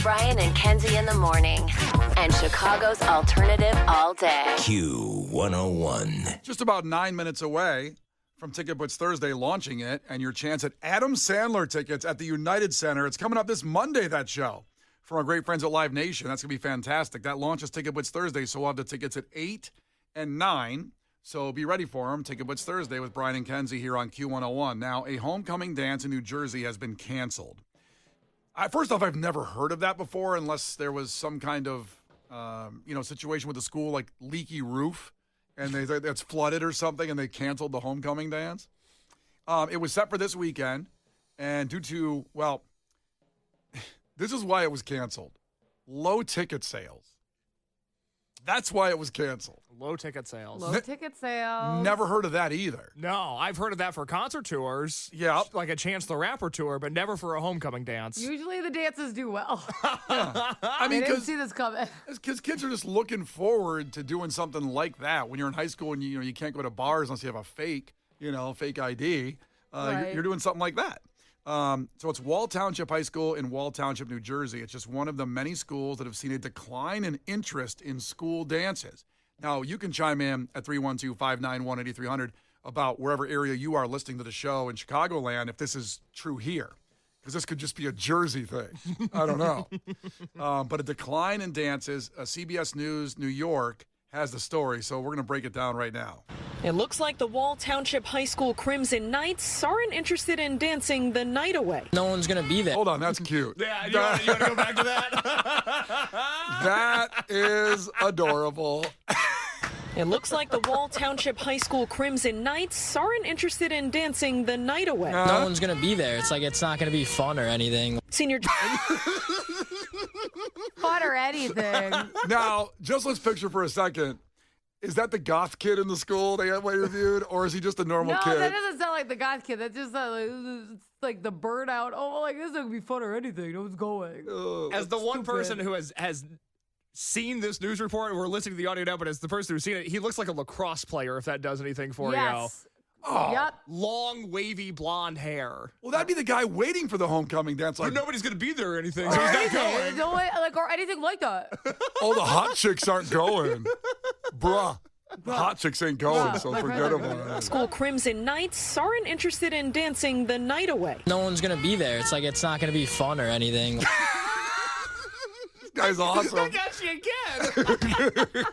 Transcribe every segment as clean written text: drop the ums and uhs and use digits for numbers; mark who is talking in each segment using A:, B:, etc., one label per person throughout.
A: Brian and Kenzie in the morning. And Chicago's alternative all day.
B: Q101.
C: Just about 9 minutes away from Ticket Blitz Thursday launching it, and your chance at Adam Sandler tickets at the United Center. It's coming up this Monday, that show, from our great friends at Live Nation. That's going to be fantastic. That launches Ticket Blitz Thursday, so we'll have the tickets at 8 and 9. So be ready for them. Ticket Blitz Thursday with Brian and Kenzie here on Q101. Now, a homecoming dance in New Jersey has been canceled. First off, I've never heard of that before unless there was some kind of situation with the school, like leaky roof, and it's flooded or something, and they canceled the homecoming dance. It was set for this weekend, and due to, this is why it was canceled. Low ticket sales. That's why it was canceled.
D: Low ticket sales.
E: Low ticket sales.
C: Never heard of that either.
D: No, I've heard of that for concert tours.
C: Yeah.
D: Like a Chance the Rapper tour, but never for a homecoming dance.
E: Usually the dances do well.
C: I mean,
E: I didn't see this coming.
C: Because kids are just looking forward to doing something like that. When you're in high school and you can't go to bars unless you have a fake ID,
E: Right.
C: you're doing something like that. So it's Wall Township High School in Wall Township, New Jersey. It's just one of the many schools that have seen a decline in interest in school dances. Now, you can chime in at 312-591-8300 about wherever area you are listening to the show in Chicagoland if this is true here, because this could just be a Jersey thing. I don't know. But a decline in dances, CBS News New York has the story, so we're going to break it down right now.
F: It looks like the Wall Township High School Crimson Knights aren't interested in dancing the night away.
G: No one's going to be there.
C: Hold on, that's cute.
D: Yeah, you want to go back to that?
C: That is adorable.
F: It looks like the Wall Township High School Crimson Knights aren't interested in dancing the night away.
G: No one's going to be there. It's like it's not going to be fun or anything.
F: Senior
E: Fun or anything.
C: Now, just let's picture for a second. Is that the goth kid in the school they interviewed, or is he just a normal
E: No,
C: kid?
E: that doesn't sound like the goth kid. That's just it's like the burnout. Oh, like this doesn't be fun or anything. No one's going.
D: As the one person who has seen this news report, and we're listening to the audio now, but as the person who's seen it, he looks like a lacrosse player, if that does anything for
E: Yes.
C: Oh.
E: Yep.
D: Long, wavy, blonde hair.
C: Well, that'd be the guy waiting for the homecoming dance.
D: But
C: Like,
D: nobody's going to be there or anything, so
E: Or
D: he's not
E: anything.
D: going.
E: No way, or anything like that.
C: oh, the hot chicks aren't going. Bruh. The hot chicks ain't going, so forget about it.
F: School Crimson Knights aren't interested in dancing the night away.
G: No one's going to be there. It's like it's not going to be fun or anything.
C: This guy's awesome.
D: I got you again.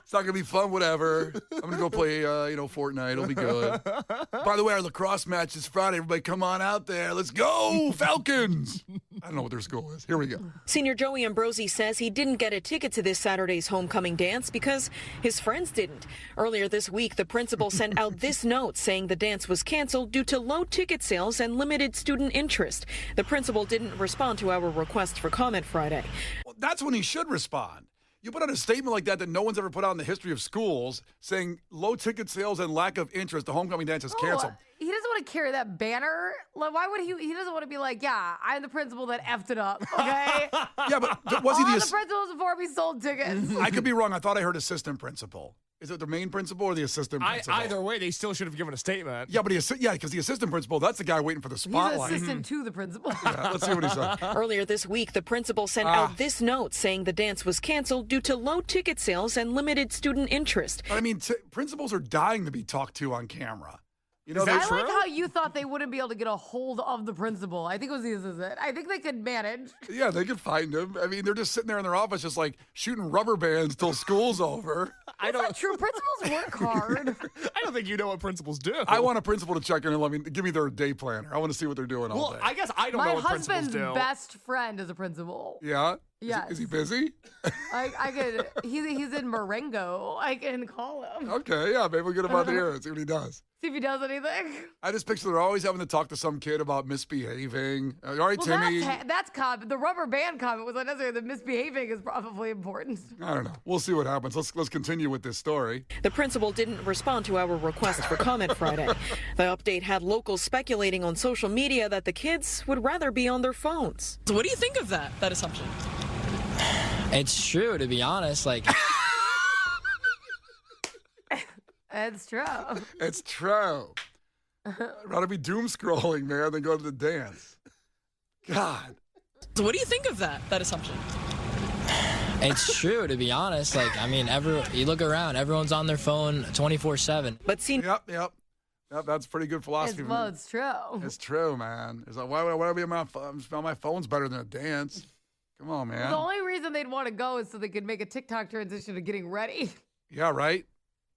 C: It's not going to be fun, whatever. I'm going to go play, Fortnite. It'll be good. By the way, our lacrosse match is Friday. Everybody come on out there. Let's go, Falcons. I don't know what their school is. Here we go.
F: Senior Joey Ambrosi says he didn't get a ticket to this Saturday's homecoming dance because his friends didn't. Earlier this week, the principal sent out this note saying the dance was canceled due to low ticket sales and limited student interest. The principal didn't respond to our request for comment Friday.
C: Well, that's when he should respond. You put out a statement like that no one's ever put out in the history of schools saying low ticket sales and lack of interest, the homecoming dance is canceled.
E: He doesn't want to carry that banner. Like, why would he? He doesn't want to be like, yeah, I'm the principal that effed it up. Okay.
C: Yeah, but was he
E: All
C: the
E: the principals before me sold tickets.
C: I could be wrong. I thought I heard assistant principal. Is it the main principal or the assistant principal?
D: Either way, they still should have given a statement.
C: Yeah, but because the assistant principal, that's the guy waiting for the
E: He's
C: spotlight.
E: assistant to the principal.
C: Yeah, let's see what he said.
F: Earlier this week, the principal sent out this note saying the dance was canceled due to low ticket sales and limited student interest.
C: I mean, principals are dying to be talked to on camera. You know,
E: I like how you thought they wouldn't be able to get a hold of the principal. I think it was the assistant. I think they could manage.
C: Yeah, they could find him. I mean, they're just sitting there in their office just like shooting rubber bands till school's over.
E: That's not true. Principals work hard.
D: I don't think you know what principals do.
C: I want a principal to check in and give me their day planner. I want to see what they're doing all
D: Well,
C: day.
D: I guess I don't know
E: My
D: what principals
E: husband's
D: do.
E: best friend is a principal.
C: Yeah?
E: Yes.
C: Is he busy?
E: I could. He's in Marengo. I can call him.
C: Okay, yeah, maybe we'll get him on the air and see what he does.
E: See if he does anything.
C: I just picture they're always having to talk to some kid about misbehaving. All right,
E: Well,
C: Timmy.
E: that's comment. The rubber band comment was unnecessary. The misbehaving is probably important.
C: I don't know. We'll see what happens. Let's continue with this story.
F: The principal didn't respond to our request for comment Friday. The update had locals speculating on social media that the kids would rather be on their phones.
H: So what do you think of that assumption?
G: It's true, to be honest. Like,
E: It's true.
C: It's true. I'd rather be doom scrolling, man, than go to the dance. God.
H: So what do you think of that assumption?
G: It's true, to be honest. Like, I mean, you look around, everyone's on their phone 24/7.
F: But
C: Yep. That's pretty good philosophy.
E: Well, it's true.
C: It's true, man. It's like, why would I be on my phone's better than a dance? Come on, man.
E: The only reason they'd want to go is so they could make a TikTok transition to getting ready.
C: Yeah, right?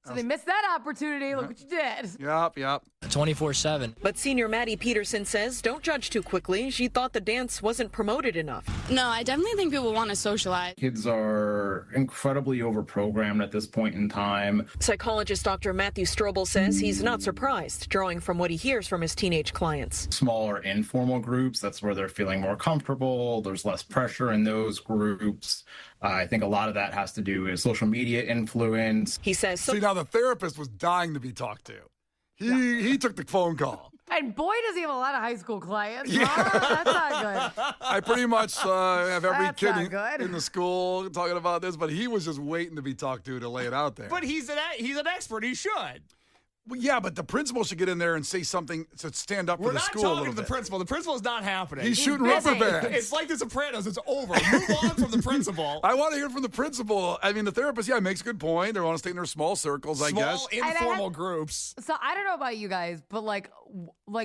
E: So they missed that opportunity. Look what you did.
C: Yep.
G: 24/7.
F: But senior Maddie Peterson says don't judge too quickly. She thought the dance wasn't promoted enough.
I: No, I definitely think people want to socialize.
J: Kids are incredibly overprogrammed at this point in time.
F: Psychologist Dr. Matthew Strobel says he's not surprised, drawing from what he hears from his teenage clients.
J: Smaller informal groups, that's where they're feeling more comfortable. There's less pressure in those groups. I think a lot of that has to do with social media influence.
F: He says...
C: See, now the therapist was dying to be talked to. He took the phone call.
E: And boy, does he have a lot of high school clients.
C: Yeah.
E: That's not good.
C: I pretty much have every
E: That's
C: kid
E: not good.
C: in the school talking about this, but he was just waiting to be talked to lay it out there.
D: But he's an expert. He should.
C: Well, yeah, but the principal should get in there and say something to stand up for the school a
D: We're not
C: little
D: talking to the
C: bit.
D: principal. The principal is not happening.
C: He's shooting rubber
E: busy.
C: bands.
D: It's like The Sopranos. It's over. Move on from the principal.
C: I want to hear from the principal. I mean, the therapist, makes a good point. They want to stay in their small circles, I guess.
D: Small, informal groups.
E: So I don't know about you guys, but like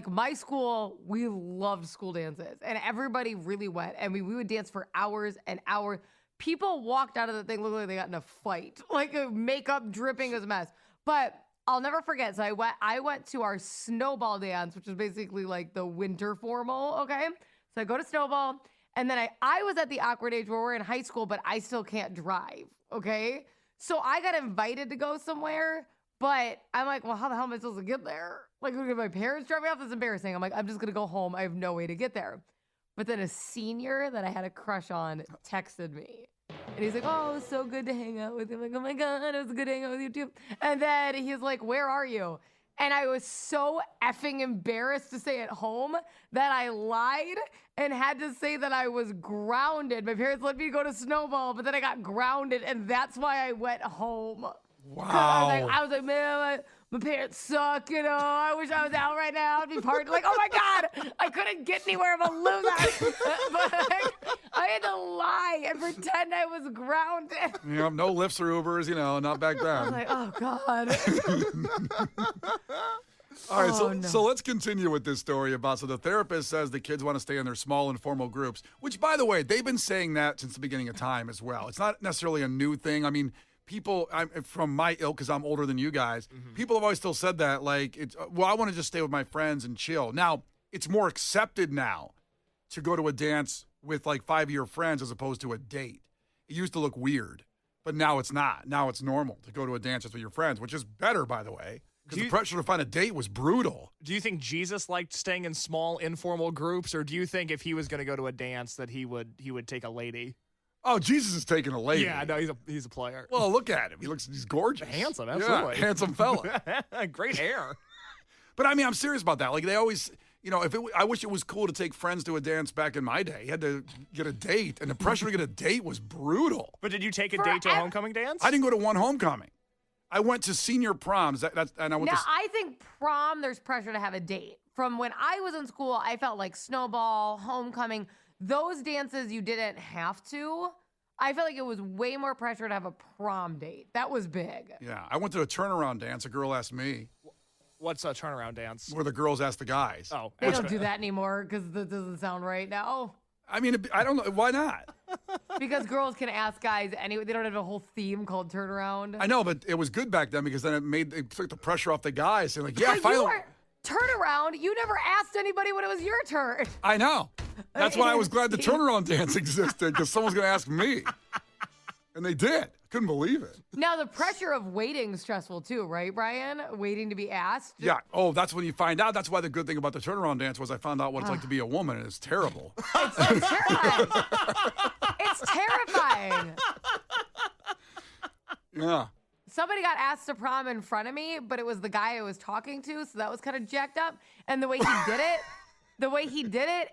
E: my school, we loved school dances, and everybody really went, and we would dance for hours and hours. People walked out of the thing looking like they got in a fight, like makeup dripping as a mess. But I'll never forget. So I went to our snowball dance, which is basically like the winter formal. Okay, so I go to snowball, and then I was at the awkward age where we're in high school, but I still can't drive. Okay, so I got invited to go somewhere. But I'm like, well, how the hell am I supposed to get there? Like, did my parents drop me off? That's embarrassing. I'm like, I'm just going to go home. I have no way to get there. But then a senior that I had a crush on texted me. And he's like, oh, it was so good to hang out with you. I'm like, oh my God, it was good to hang out with you too. And then he's like, where are you? And I was so effing embarrassed to say at home that I lied and had to say that I was grounded. My parents let me go to Snowball, but then I got grounded, and that's why I went home.
C: Wow.
E: I was like, man, my parents suck, you know. I wish I was out right now. I'd be partying. Like, oh my God, I couldn't get anywhere. I'm a loser. But I had to lie and pretend I was grounded.
C: No lifts or Ubers, not back
E: I was
C: then.
E: like, oh God.
C: All right,
E: no.
C: so let's continue with this story so the therapist says the kids want to stay in their small informal groups, which, by the way, they've been saying that since the beginning of time as well. It's not necessarily a new thing. I mean, people from my ilk, because I'm older than you guys, people have always still said that, like, I want to just stay with my friends and chill. Now, it's more accepted now to go to a dance with, like, 5-year friends as opposed to a date. It used to look weird, but now it's not. Now it's normal to go to a dance with your friends, which is better, by the way, because the pressure to find a date was brutal.
D: Do you think Jesus liked staying in small, informal groups, or do you think if he was going to go to a dance that he would take a lady?
C: Oh, Jesus is taking a lady.
D: Yeah, no, he's a player.
C: Well, look at him. He's gorgeous.
D: Handsome, absolutely.
C: Yeah, handsome fella.
D: Great hair.
C: But I mean, I'm serious about that. Like, they always, I wish it was cool to take friends to a dance back in my day. You had to get a date, and the pressure to get a date was brutal.
D: But did you take a date to a homecoming dance?
C: I didn't go to one homecoming. I went to senior proms.
E: I think prom, there's pressure to have a date. From when I was in school, I felt like snowball, homecoming, those dances you didn't have to. I felt like it was way more pressure to have a prom date. That was big.
C: Yeah, I went to a turnaround dance. A girl asked me.
D: What's a turnaround dance?
C: Where the girls ask the guys.
D: Oh,
E: they don't do that anymore because that doesn't sound right now.
C: I mean, I don't know. Why not?
E: Because girls can ask guys anyway. They don't have a whole theme called turnaround.
C: I know, but it was good back then because then it took the pressure off the guys. And like, yeah,
E: but
C: finally.
E: Turnaround, you never asked anybody when it was your turn.
C: I know. That's why I was glad the turnaround dance existed, because someone's going to ask me. And they did. Couldn't believe it.
E: Now, the pressure of waiting is stressful too, right, Brian? Waiting to be asked.
C: Yeah. Oh, that's when you find out. That's why the good thing about the turnaround dance was I found out what it's like to be a woman, and it's terrible.
E: It's terrifying. It's terrifying.
C: Yeah.
E: Somebody got asked to prom in front of me, but it was the guy I was talking to, so that was kind of jacked up. And the way he did it,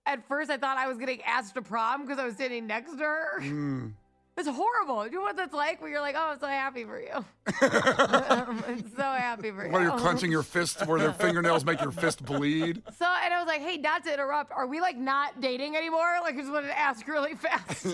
E: at first I thought I was getting asked to prom because I was sitting next to her. It's horrible. Do you know what that's like? Where you're like, oh, I'm so happy for you. I'm so happy for you.
C: While you're clenching your fist where their fingernails make your fist bleed.
E: So, and I was like, hey, not to interrupt, are we like not dating anymore? Like, I just wanted to ask really fast.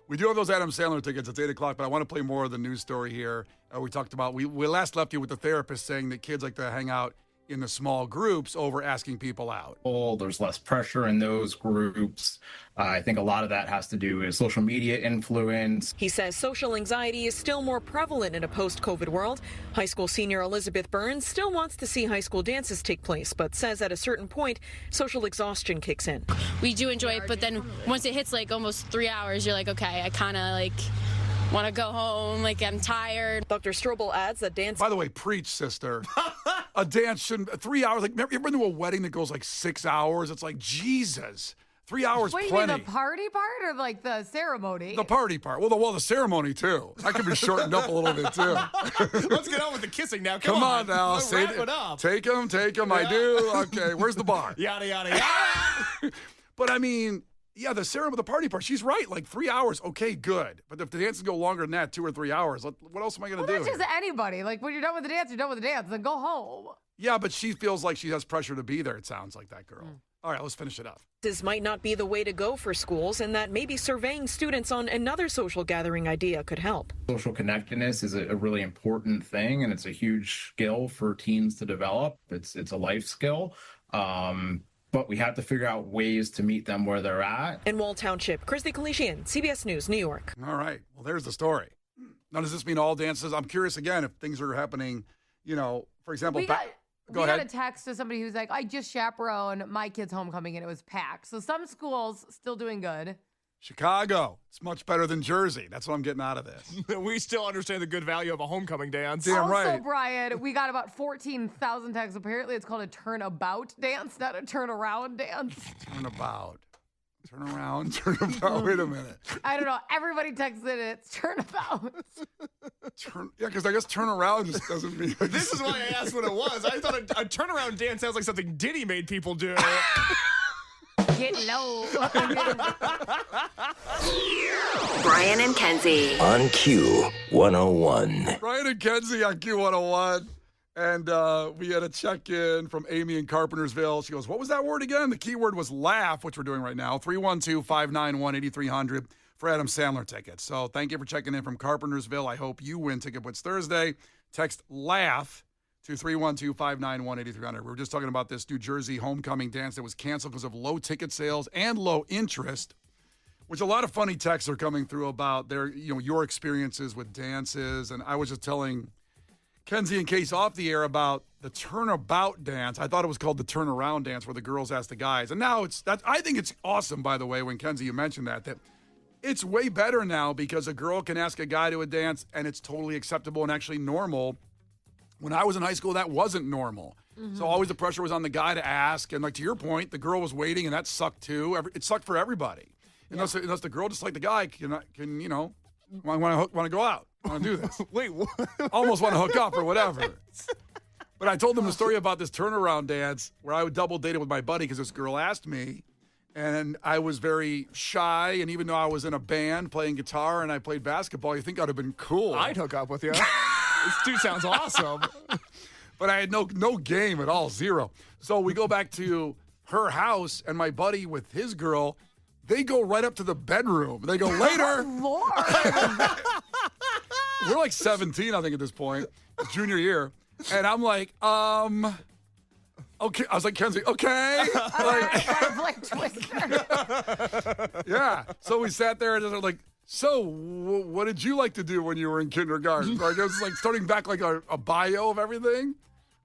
C: We do have those Adam Sandler tickets. It's 8 o'clock, but I want to play more of the news story here. We talked about, we last left you with the therapist saying that kids like to hang out in the small groups over asking people out.
J: There's less pressure in those groups. I think a lot of that has to do with social media influence.
F: He says social anxiety is still more prevalent in a post-COVID world. High school senior Elizabeth Burns still wants to see high school dances take place, but says at a certain point, social exhaustion kicks in.
I: We do enjoy it, but then once it hits like almost 3 hours, you're like, okay, I kind of like want to go home, like I'm tired.
F: Dr. Strobel adds that dance...
C: By the way, preach, sister. A dance shouldn't... 3 hours, like, remember, you ever been to a wedding that goes like 6 hours? It's like, Jesus. 3 hours,
E: Wait,
C: plenty.
E: you mean the party part or like the ceremony?
C: The party part. Well, the ceremony, too. That could be shortened up a little bit, too.
D: Let's get on with the kissing now.
C: Come on now.
D: Let's wrap it up.
C: Take them, I do. Okay, where's the bar?
D: Yada, yada, yada.
C: But I mean... Yeah, the ceremony, the party part, she's right. Like 3 hours, okay, good. But if the dances go longer than that, 2 or 3 hours, what else am I going to do?
E: That's just anybody. Like when you're done with the dance, you're done with the dance. Then go home.
C: Yeah, but she feels like she has pressure to be there, it sounds like, that girl. All right, let's finish it up.
F: This might not be the way to go for schools, and that maybe surveying students on another social gathering idea could help.
J: Social connectedness is a really important thing, and it's a huge skill for teens to develop. It's a life skill. But we have to figure out ways to meet them where they're at.
F: In Wall Township, Christy Kalishian, CBS News, New York.
C: All right. Well, there's the story. Now, does this mean all dances? I'm curious, again, if things are happening, for example.
E: We
C: Go ahead.
E: got a text to somebody who's like, I just chaperoned my kid's homecoming and it was packed. So some schools still doing good.
C: Chicago. It's much better than Jersey. That's what I'm getting out of this.
D: We still understand the good value of a homecoming dance.
C: Damn
E: also,
C: right.
E: Brian, we got about 14,000 texts. Apparently, it's called a turnabout dance, not a turnaround dance.
C: Turnabout. Turn around, turn about. Wait a minute.
E: I don't know. Everybody texted it. It's turnabout.
C: Yeah, because I guess turn around just doesn't mean.
D: This is why I asked what it was. I thought a turnaround dance sounds like something Diddy made people do.
E: Get low.
A: Brian and Kenzie.
B: On Q101.
C: Brian and Kenzie on Q101. And we had a check-in from Amy in Carpentersville. She goes, what was that word again? The key word was laugh, which we're doing right now. 312-591-8300 for Adam Sandler tickets. So thank you for checking in from Carpentersville. I hope you win Ticket Blitz Thursday. Text laugh to 312-591-8300. We were just talking about this New Jersey homecoming dance that was canceled because of low ticket sales and low interest, which a lot of funny texts are coming through about your experiences with dances. And I was just telling Kenzie and Case off the air about the turnabout dance. I thought it was called the turnaround dance where the girls ask the guys. And now I think it's awesome, by the way, when Kenzie, you mentioned that it's way better now because a girl can ask a guy to a dance and it's totally acceptable and actually normal. When I was in high school, that wasn't normal. Mm-hmm. So always the pressure was on the guy to ask. And like to your point, the girl was waiting and that sucked too. It sucked for everybody. Yeah. Unless the girl, just like the guy, want to go out. Want to do this.
D: Wait, what?
C: Almost want to hook up or whatever. But I told them the story about this turnaround dance where I would double date it with my buddy because this girl asked me. And I was very shy. And even though I was in a band playing guitar and I played basketball, you think I'd have been cool.
D: I'd hook up with you. This dude sounds awesome.
C: But I had no game at all, zero. So we go back to her house, and my buddy with his girl, they go right up to the bedroom. They go, later.
E: Lord.
C: We're like 17, I think, at this point, junior year. And I'm like, okay. I was like, Kenzie, okay.
E: Like Twister.
C: Yeah. So we sat there and they're like, so what did you like to do when you were in kindergarten? Like, it was like starting back like a bio of everything.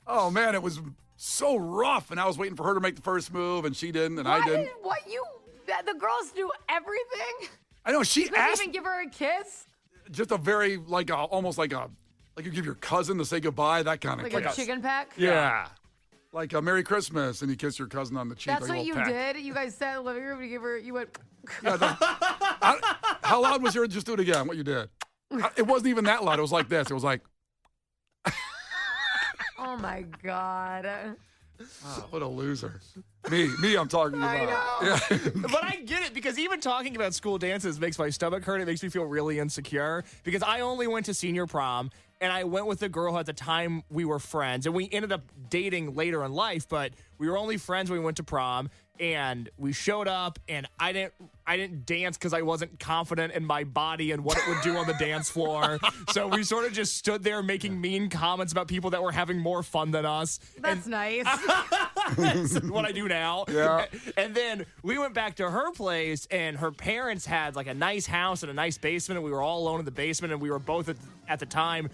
C: Oh, man, it was so rough. And I was waiting for her to make the first move, and she didn't, and I didn't.
E: The girls do everything?
C: I know, she
E: you
C: asked.
E: Even give her a kiss?
C: Just a very, almost like you give your cousin to say goodbye, that kind of
E: kiss. Like a chicken peck?
C: Yeah. Like a Merry Christmas, and you kiss your cousin on the cheek.
E: That's
C: like
E: what you
C: peck.
E: did? You guys sat in the living room and you went...
C: Yeah, how loud was your, just do it again, what you did? It wasn't even that loud. It was like this. It was like...
E: Oh, my God.
C: What a loser. Me, I'm talking about.
E: I know.
C: Yeah.
D: But I get it because even talking about school dances makes my stomach hurt. It makes me feel really insecure because I only went to senior prom and I went with a girl who at the time we were friends and we ended up dating later in life, but we were only friends when we went to prom and we showed up and I didn't dance because I wasn't confident in my body and what it would do on the dance floor. So we sort of just stood there making mean comments about people that were having more fun than us.
E: That's nice.
D: That's what I do now.
C: Yeah.
D: And then we went back to her place, and her parents had like a nice house and a nice basement, and we were all alone in the basement, and we were both at the time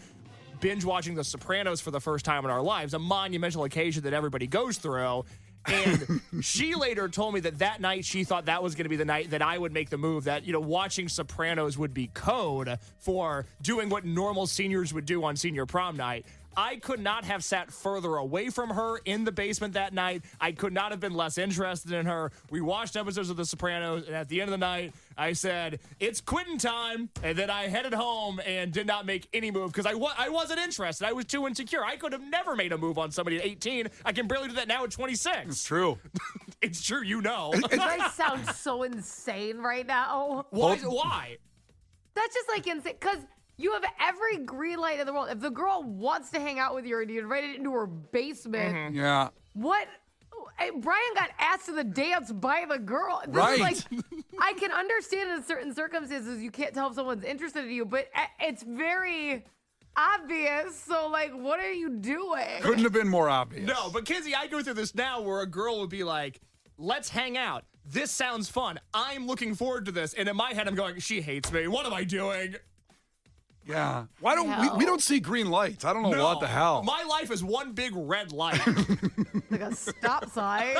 D: binge watching The Sopranos for the first time in our lives, a monumental occasion that everybody goes through. And she later told me that night she thought that was going to be the night that I would make the move, that, watching Sopranos would be code for doing what normal seniors would do on senior prom night. I could not have sat further away from her in the basement that night. I could not have been less interested in her. We watched episodes of The Sopranos, and at the end of the night, I said, it's quitting time, and then I headed home and did not make any move because I wasn't interested. I was too insecure. I could have never made a move on somebody at 18. I can barely do that now at 26.
C: It's true.
D: It's true, you know.
E: You guys sound so insane right now.
D: Why?
E: That's just like insane. Because you have every green light in the world. If the girl wants to hang out with you and you invited into her basement,
C: Yeah.
E: what? Hey, Brian got asked to the dance by the girl. This
C: Right.
E: is like, I can understand in certain circumstances you can't tell if someone's interested in you, but it's very obvious. So, like, what are you doing?
C: Couldn't have been more obvious.
D: No, but Kenzie, I go through this now where a girl would be like, let's hang out. This sounds fun. I'm looking forward to this. And in my head, I'm going, she hates me. What am I doing?
C: Yeah. Why don't we don't see green lights? I don't know what the hell.
D: My life is one big red light.
E: Like a stop sign.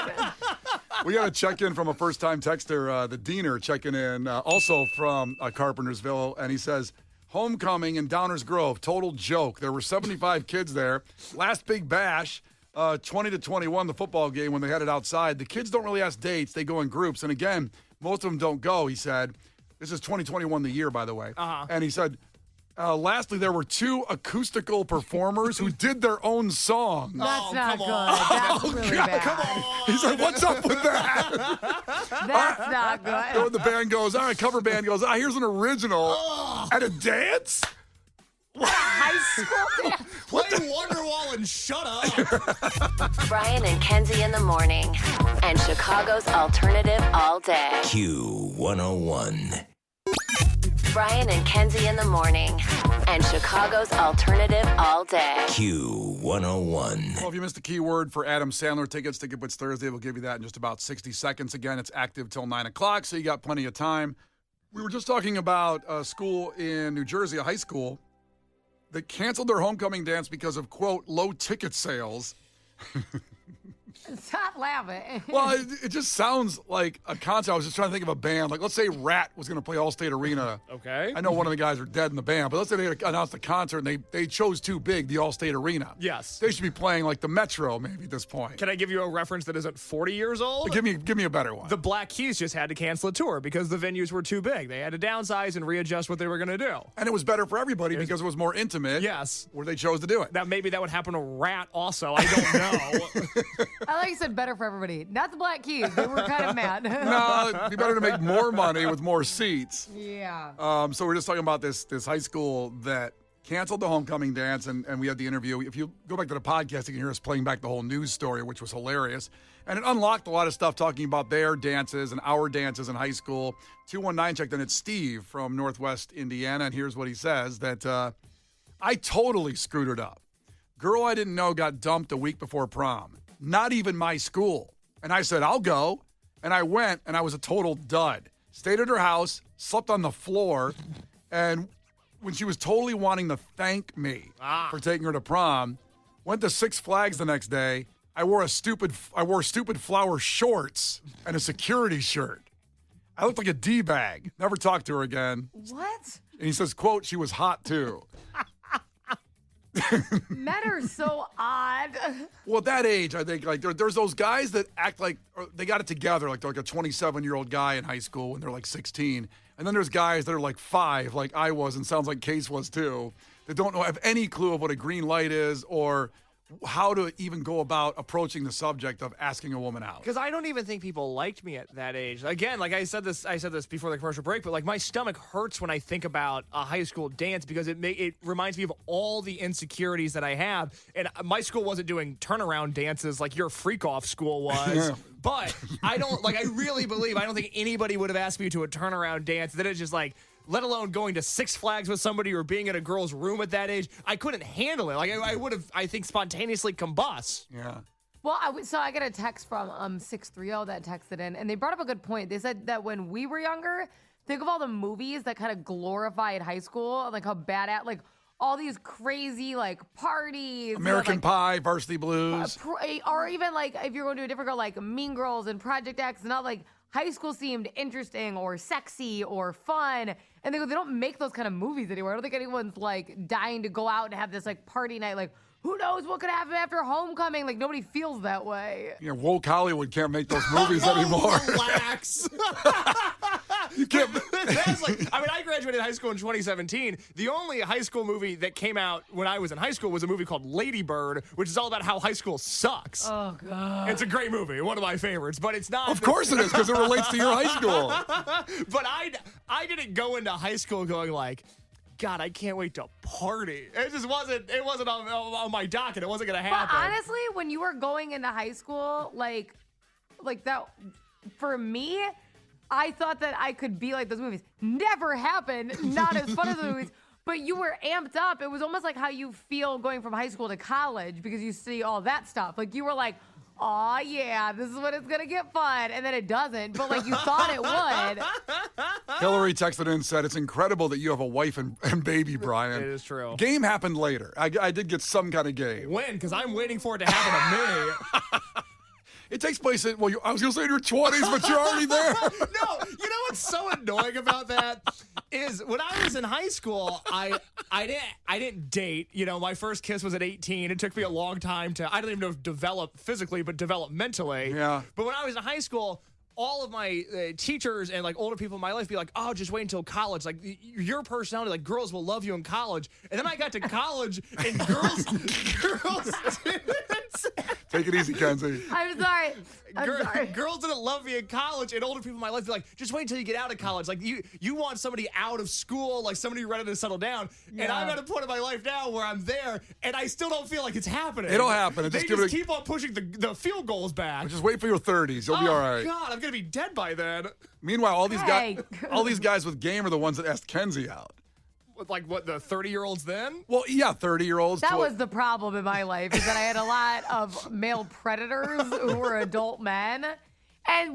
C: We got to check in from a first-time texter, the Diener checking in, also from Carpentersville, and he says, homecoming in Downers Grove, total joke. There were 75 kids there. Last big bash, 20-21, the football game when they had it outside. The kids don't really ask dates. They go in groups. And again, most of them don't go, he said. This is 2021, the year, by the way. And he said, lastly, there were 2 acoustical performers who did their own song.
E: That's not good.
D: On.
E: That's really bad.
D: Come on.
C: He said, what's up with that?
E: That's not good.
C: The band goes, all right, cover band goes, here's an original. At a dance?
E: High school dance.
D: Play Wonderwall and shut up.
A: Brian and Kenzie in the morning. And Chicago's alternative all day.
B: Q101.
A: Brian and Kenzie in the morning. And Chicago's alternative all day.
B: Q101.
C: Well, if you missed the keyword for Adam Sandler tickets, Ticket Blitz Thursday, we'll give you that in just about 60 seconds. Again, it's active till 9 o'clock, so you got plenty of time. We were just talking about a school in New Jersey, a high school, that canceled their homecoming dance because of, quote, low ticket sales.
E: Stop laughing.
C: Well, it just sounds like a concert. I was just trying to think of a band. Like, let's say Rat was going to play Allstate Arena.
D: Okay.
C: I know one of the guys are dead in the band, but let's say they announced a concert and they chose too big, the Allstate Arena.
D: Yes.
C: They should be playing like the Metro maybe at this point.
D: Can I give you a reference that isn't 40 years old?
C: Give me a better one.
D: The Black Keys just had to cancel a tour because the venues were too big. They had to downsize and readjust what they were going to do.
C: And it was better for everybody because it was more intimate.
D: Yes.
C: Where they chose to do it.
D: Now, maybe that would happen to Rat also. I don't know.
E: I like you said better for everybody. Not the Black Keys. They were kind of mad.
C: No, it'd be better to make more money with more seats.
E: Yeah.
C: So we're just talking about this high school that canceled the homecoming dance, and we had the interview. If you go back to the podcast, you can hear us playing back the whole news story, which was hilarious. And it unlocked a lot of stuff talking about their dances and our dances in high school. 219 checked in. It's Steve from Northwest Indiana, and here's what he says, that I totally screwed it up. Girl I didn't know got dumped a week before prom. Not even my school. And I said, I'll go. And I went, and I was a total dud. Stayed at her house, slept on the floor, and when she was totally wanting to thank me for taking her to prom, went to Six Flags the next day. I wore stupid flower shorts and a security shirt. I looked like a D-bag. Never talked to her again.
E: What?
C: And he says, quote, she was hot too.
E: Men are so odd.
C: Well, at that age, I think like there's those guys that act like they got it together, like they're like a 27-year-old guy in high school when they're like 16, and then there's guys that are like 5, like I was, and sounds like Case was too, that don't have any clue of what a green light is or how to even go about approaching the subject of asking a woman out.
D: Because I don't even think people liked me at that age. Again, like I said this before the commercial break, but like my stomach hurts when I think about a high school dance because it reminds me of all the insecurities that I have. And my school wasn't doing turnaround dances like your freak off school was.
C: Yeah.
D: But I really believe I don't think anybody would have asked me to a turnaround dance. That it's just like, let alone going to Six Flags with somebody or being in a girl's room at that age. I couldn't handle it. Like I would have, I think, spontaneously combust.
C: Yeah.
E: Well, so I got a text from 630 that texted in, and they brought up a good point. They said that when we were younger, think of all the movies that kind of glorified high school, and like how bad at like all these crazy like parties,
C: American Pie, Varsity Blues,
E: or even like if you're going to a different girl, like Mean Girls and Project X, and all like high school seemed interesting or sexy or fun. And they don't make those kind of movies anymore. I don't think anyone's like dying to go out and have this like party night. Like, who knows what could happen after homecoming? Like, nobody feels that way.
C: Yeah, woke Hollywood can't make those movies anymore.
D: Relax.
C: You can't.
D: That's like, I mean, I graduated high school in 2017. The only high school movie that came out when I was in high school was a movie called Lady Bird, which is all about how high school sucks.
E: Oh, God.
D: It's a great movie, one of my favorites, but it's not.
C: Of course it is, because it relates to your high school.
D: But I didn't go into high school going like, God, I can't wait to party. It just wasn't. It wasn't on my docket. It wasn't gonna happen.
E: But honestly, when you were going into high school, like that, for me, I thought that I could be like those movies. Never happened. Not as fun as the movies. But you were amped up. It was almost like how you feel going from high school to college because you see all that stuff. Like you were like, oh yeah, this is when it's gonna get fun, and then it doesn't. But like you thought it would.
C: Hillary texted in and said, "It's incredible that you have a wife and baby, Brian."
D: It is true.
C: Game happened later. I did get some kind of game.
D: When? Because I'm waiting for it to happen to me.
C: It takes place in, well, I was going to say in your 20s, but you're already there.
D: No, you know what's so annoying about that is when I was in high school, I didn't date. You know, my first kiss was at 18. It took me a long time to, I don't even know if develop physically, but develop mentally.
C: Yeah.
D: But when I was in high school, all of my teachers and like older people in my life be like, oh, just wait until college. Like your personality, like girls will love you in college. And then I got to college and girls
C: Take it easy, Kenzie.
E: I'm sorry.
D: Girls didn't love me in college, and older people in my life be like, just wait until you get out of college. Like you want somebody out of school, like somebody ready to settle down. Yeah. And I'm at a point in my life now where I'm there, and I still don't feel like it's happening.
C: It'll happen.
D: They just keep on pushing the field goals back.
C: Just wait for your 30s. You'll be all right.
D: Oh God, I'm gonna be dead by then.
C: Meanwhile, all these guys with game are the ones that asked Kenzie out.
D: Like what, the 30-year-olds then?
C: Well, yeah, 30-year-olds.
E: That was the problem in my life, is that I had a lot of male predators who were adult men. And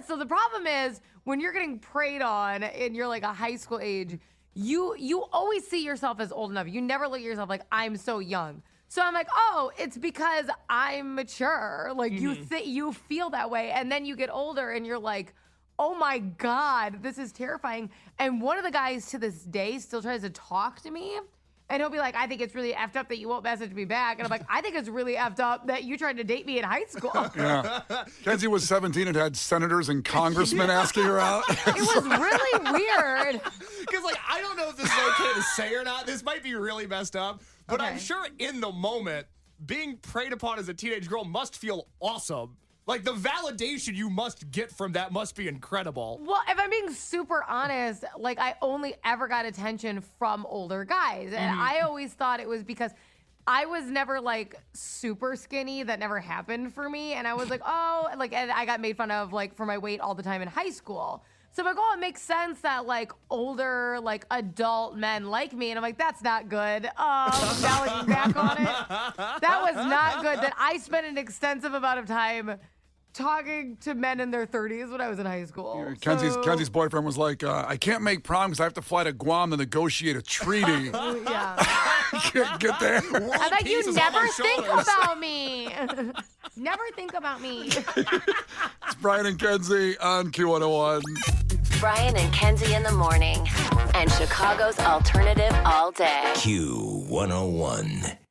E: so the problem is when you're getting preyed on and you're like a high school age, you always see yourself as old enough. You never look at yourself like, I'm so young. So I'm like, oh, it's because I'm mature. Like you feel that way. And then you get older and you're like, oh my God, this is terrifying. And one of the guys to this day still tries to talk to me. And he'll be like, I think it's really effed up that you won't message me back. And I'm like, I think it's really effed up that you tried to date me in high school.
C: Yeah. Kenzie was 17 and had senators and congressmen asking her out.
E: It was really weird.
D: Because, like, I don't know if this is okay to say or not. This might be really messed up. But I'm sure in the moment, being preyed upon as a teenage girl must feel awesome. Like, the validation you must get from that must be incredible.
E: Well, if I'm being super honest, like, I only ever got attention from older guys. And I always thought it was because I was never, like, super skinny. That never happened for me. And I was like, oh, like, and I got made fun of, like, for my weight all the time in high school. So I'm like, oh, it makes sense that, like, older, like, adult men like me. And I'm like, that's not good. Now looking back on it, that was not good. That I spent an extensive amount of time talking to men in their 30s when I was in high school.
C: Kenzie's boyfriend was like, I can't make prom because I have to fly to Guam to negotiate a treaty.
E: Yeah.
C: Can't get there.
E: I'm like, you never think about me. Never think about me.
C: It's Brian and Kenzie on Q101.
A: Brian and Kenzie in the morning. And Chicago's alternative all day.
B: Q101.